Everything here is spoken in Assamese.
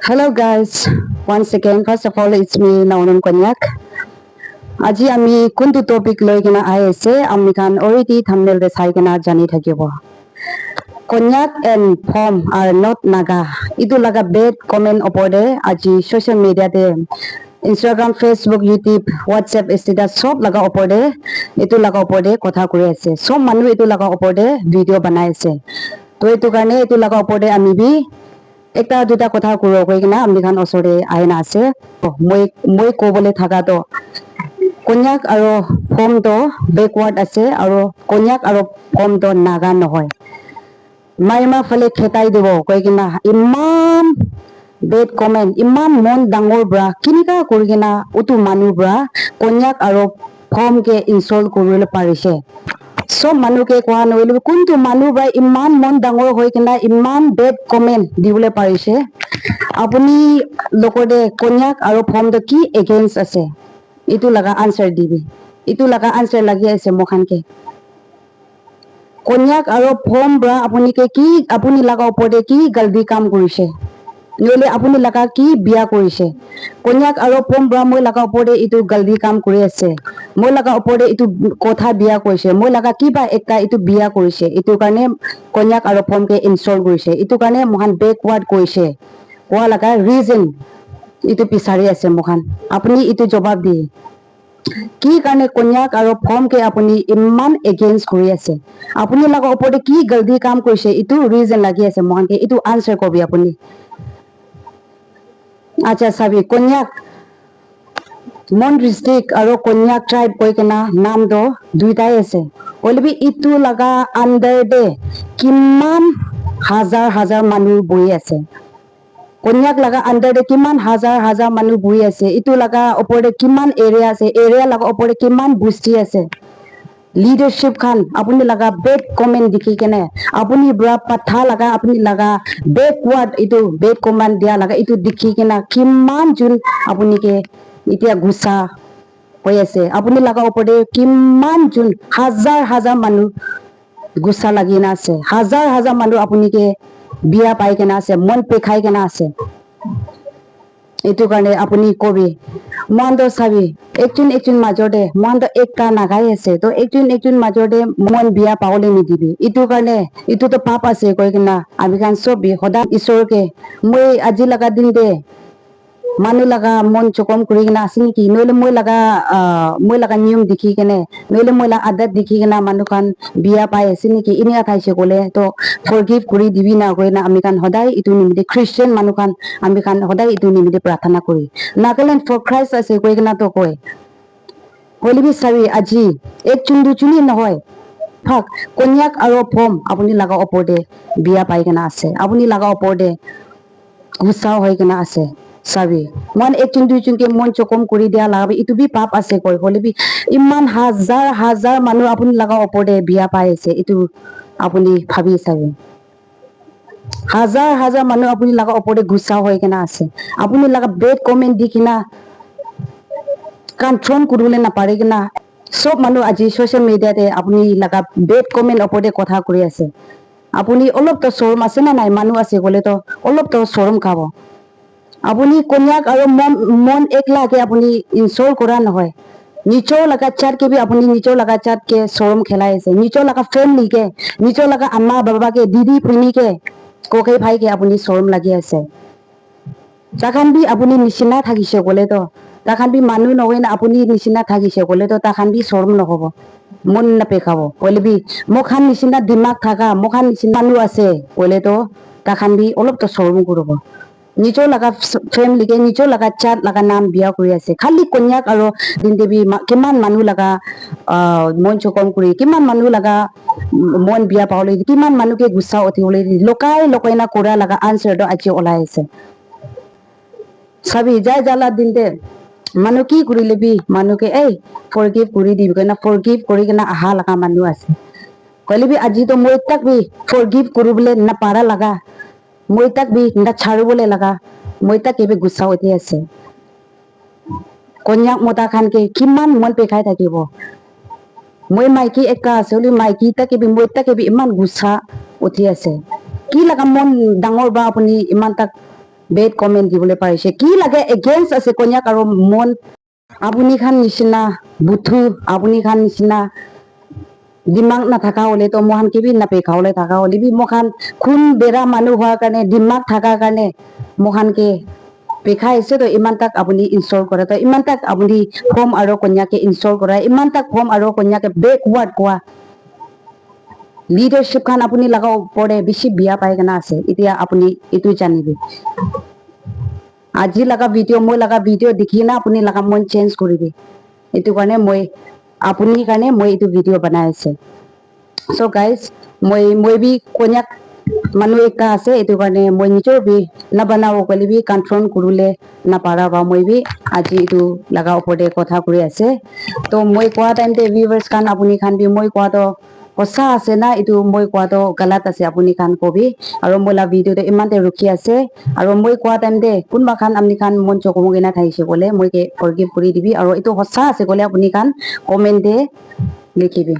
Hello guys, once again, first of all, it's me Naunun Konyak. Aji ami kuntu topic loi kena aise ami kan already thumbnail de sai kena jani thakibo. Konyak and pom are not naga. Itu laga bad comment opode aji social media de Instagram, Facebook, YouTube, WhatsApp, status sob laga opode itu laga opode kotha kuri ase. Sob manu itu laga opode video banai ase. To itu karne itu laga opode ami bi একটা দুটা কথা কৈ কিনা আমি খান ওচৰে আইনা আছে মই ক'বলৈ থাকাটো কন্যাক আৰু ফৰ্মটো বেকৱাৰ্ড আছে আৰু কন্যাক আৰু ফৰ্মটো নাগা নহয় মাইমা ফালে খেতাই দিব কৈ কিনা ইমান বেড কমেণ্ট ইমান মন ডাঙৰ ব্ৰা কিনিকা কৰি কিনা উটো মানুহ ব্ৰা কন্যাক আৰু ফৰ্মকে ইনষ্টল কৰিবলৈ পাৰিছে সব মানুহে কোৱা নহলে কোনটো মানুহ বা ইমান মন ডাঙৰ হৈ কিনা ইমান বেড কমেণ্ট দিবলৈ পাৰিছে আপুনি লোকৰে কন্যাক আৰু ফৰ্মটো কি এগেইনষ্ট আছে ইটো লগা আনসাৰ দিবি ইটো লগা আনসাৰ লাগি আছে মোখানকে কন্যাক আৰু ফৰ্ম ব্ৰা আপুনি লগা ওপৰতে কি গলতি কাম কৰিছে নহলে আপুনি লগা কি বিয়া কৰিছে কন্যাক আৰু ফৰ্ম ব্ৰা মই লগা ওপৰতে ইটো গলতি কাম কৰি আছে মই লগা ওপৰতে ইটো কথা বিয়া কৰিছে মই লগা কিবা একটা ইটো বিয়া কৰিছে ইটো কাৰণে কন্যাক আৰু ফৰ্মকে ইনষ্টল কৰিছে ইটো কাৰণে মহান বেকৱাৰ্ড কৰিছে কোৱা লগা ৰিজন ইটো বিচাৰি আছে মহান আপুনি ইটো জবাব দিয়ে কি কাৰণে কন্যাক আৰু ফৰ্মকে আপুনি ইমান এগেইনষ্ট কৰি আছে আপুনি লগা ওপৰতে কি গলতি কাম কৰিছে ইটো ৰিজন লাগি আছে মহানকে ইটো আনসাৰ কবি আপুনি আচ্ছা চাবি কন্যাক মন ডিস্ট্ৰিক্ট আৰু কন্যাক ট্ৰাইব কৈ কিনা নাম তো দুইটাই আছে অলবি ইটো লগা আন্ডাৰ দে কিমান হাজাৰ হাজাৰ মানুহ বহি আছে কন্যাক লগা আন্ডাৰ দে কিমান হাজাৰ হাজাৰ মানুহ বহি আছে ইটো লগা ওপৰতে কিমান এৰিয়া আছে এৰিয়া লগা ওপৰতে কিমান বস্তি আছে লিডাৰশিপ খান আপুনি লগা বেড কমেন্ট দেখি কেনে আপুনি ব্ৰা পাঠা লগা আপুনি লগা বেকৱাৰ্ড ইটো বেড কমেন্ট দিয়া লগা ইটো দেখি কেনে কিমান জুন আপুনিকে এতিয়া গুছা হৈ আছে আপুনি লগা ওপৰতে কিমান জুন হাজাৰ হাজাৰ মানুহ গুছা লাগি না আছে হাজাৰ হাজাৰ মানুহ আপুনিকে বিয়া পাই কেনে আছে মন পেখাই কেনে আছে এইটো কাৰণে আপুনি কবি মনটো চাবি একজন মাজতে মনটো একটা নাগাই আছে তো একজন মাজতে মন বিয়া পাবলৈ নিদিবি ইটো কাৰণে ইটোতো পাপ আছে কৈ কিনা আমি খান চবি সদায় ঈশ্বৰকে মই আজি লগা দিন দে মানুহ লগা মন চকম কৰি কিনা আছে নেকি নহলে মই লগা নিয়ম দেখি কেনে নহলে মই লগা আদত দেখি কিনা মানুহ খান বিয়া পাই আছে নেকি এনে ঠাইছে ক'লে তো ফৰগিভ কৰি দিবি না কৈ না আমি খান সদায় ইটো নিমিত্তে খ্ৰীষ্টিয়ান মানুহ খান আমি খান সদায় ইটো নিমিত্তে প্ৰাৰ্থনা কৰি নাগালেণ্ড ফৰ খ্ৰাইষ্ট আছে কৈ কিনা তো কয় হলিবি চাবি আজি একজন দুজনী নহয় থাক কন্যাক আৰু ফৰ্ম আপুনি লগা ওপৰতে বিয়া পাই কিনা আছে আপুনি লগা ওপৰতে গুচাও হৈ কিনা আছে চাবি মন একজন দুজনকে মন চকম কৰি দিয়া লাগাবি ইটো বি পাপ আছে কয় হলিবি ইমান হাজাৰ হাজাৰ মানুহ আপুনি লগা ওপৰতে বিয়া পাই আছে ইটো আপুনি ভাবি চাবি হাজাৰ হাজাৰ মানুহ আপুনি লগা ওপৰতে গুচাও হৈ কিনা আছে আপুনি লগা বেড কমেন্ট দি কিনা কন্ট্ৰল কৰিবলৈ নাপাৰে কিনা সব মানুহ আজি সোশ্যাল মিডিয়াতে আপুনি লগা বেড কমেন্ট ওপৰতে কথা কৰি আছে আপুনি অলপতো শৰম আছে না নাই মানুহ আছে ক'লে তো অলপতো শৰম খাব আপুনি কন্যাক আৰু মন একলাকে আপুনি ইনষ্টল কৰা নহয় নিজৰ লগা চাতকে বি আপুনি নিজৰ লগা চাতকে শৰম খেলাই আছে নিজৰ লগা ফ্ৰেণ্ডলিকে নিজৰ লগা আম্মা বাবাকে দিদি ভনীকে ককাই ভাইকে আপুনি শৰম লাগি আছে তাখান বি আপুনি নিচিনা থাকিছে ক'লে তো তাখান বি মানুহ নহয় না আপুনি নিচিনা থাকিছে ক'লে তো তাখান বি শৰম নহব মন নাপেখাব ক'লে বি মোখান নিচিনা দিমাগ থাকা মোখান নিচিনা মানুহ আছে ক'লে তো তাখান বি অলপতো শৰম কৰিব নিজৰ লগা ফ্ৰেণ্ডলিকে নিজৰ লগা চাত লগা নাম বিয়া কৰি আছে খালি কন্যাক আৰু দিন দেৱী কিমান মানুহ লগা মন চকম কৰি কিমান মানুহ লগা মন বিয়া পাবলৈ কিমান মানুহকে গুচা উঠিবলৈ লকাই না কৰা লগা আনসাৰটো আজি ওলাই আছে চাবি যাই জ্বালা দিন দে মানুহ কি কৰি লবি মানুহকে ফৰগিভ কৰি দিবি কিনা ফৰগিভ কৰি কিনা আহা লগা মানুহ আছে কলিবি আজিতো মই তাক বি ফৰগিভ কৰিবলৈ নাপাৰা লগা মই তাক বি নাছাড়িবলৈ লগা মই তাক এবে গুচা উঠি আছে কন্যাক মতা খানকে কিমান মন পেখাই থাকিব মই মাইকী একা আছে মাইকী মই তাক ইমান গুচা উঠি আছে কি লগা মন ডাঙৰ বা আপুনি ইমান তাক বেড কমেন্ট দিবলৈ পাৰিছে কি লাগে এগেইনষ্ট আছে কন্যাক আৰু মন আপুনি খান নিচিনা বুথু আপুনি খান নিচিনা দিমাগ নাথাকা হলে তো মহান কিবি নাপেখাওলে থাকা হলে বি মহান খুন বেৰা মানুহ হোৱাৰ কাৰণে দিমাগ থাকাৰ কাৰণে মহানকে পেখাইছে তো ইমান তাক আপুনি ইনষ্টল কৰে তো ইমান তাক আপুনি ফৰ্ম আৰু কন্যাকে ইনষ্টল কৰা ইমান তাক ফৰ্ম আৰু কন্যাকে বেকৱাৰ্ড কোৱা লিডাৰশ্বিপ খান আপুনি লগাব পৰে বেছি বিয়া পাই কেনে আছে এতিয়া আপুনি এইটো জানিবি আজি লগা ভিডিঅ' মই লগা ভিডিঅ' দেখি না আপুনি লগা মন চেঞ্জ কৰিবি এইটো কাৰণে মই আপুনি কাৰণে মই এইটো ভিডিঅ' বনাই আছে চ' গাইজ মই বি কন্যাক মানুহ একটা আছে এইটো কাৰণে মই নিজৰ বি নবনাব ক'লে বি কণ্ট্ৰল কৰিলে নাপাৰা বা মই বি আজি এইটো লগা ওপৰতে কথা কৰি আছে তো মই কোৱা টাইমতে ভিউৱাৰ্ছ খান আপুনি খান বি মই কোৱাটো সঁচা আছে না এইটো মই কোৱাটো গলত আছে আপুনি খান কবি আৰু মই লা ভিডিঅ'টো ইমানতে ৰখি আছে আৰু মই কোৱা টাইমতে কোনোবা খান আপুনি খান মন চকমকি না থাকিছে ক'লে মই ফৰগিভ কৰি দিবি আৰু এইটো সঁচা আছে ক'লে আপুনি খান কমেণ্টে লিখিবি